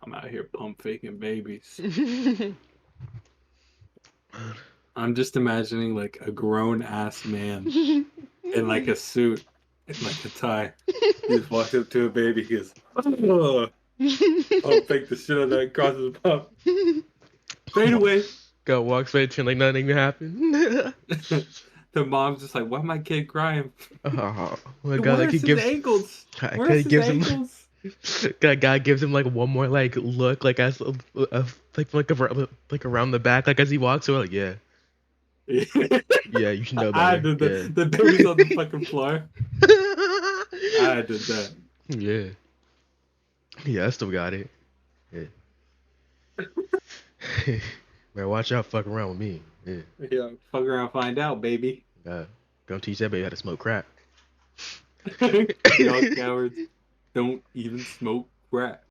I'm out here pump faking babies. I'm just imagining like a grown ass man in like a suit and like a tie. He just walks up to a baby. He goes, "Oh, pump fake the shit out of that, crosses pump, fade away." Go walks straight to like nothing even happened. The mom's just like, "Why my kid crying? Oh my god! Like he Where's his gives, ankles? guy Where's his gives him, ankles?" that guy gives him like one more like look, like as like around the back, like as he walks away. Like yeah, you should know I better. did Yeah. the baby's on the fucking floor. I did that. Yeah. Yeah, I still got it. Yeah. Man, watch out, fuck around with me. Yeah. Yeah, fuck around, find out, baby. Gonna teach that baby how to smoke crack. Y'all cowards don't even smoke crack.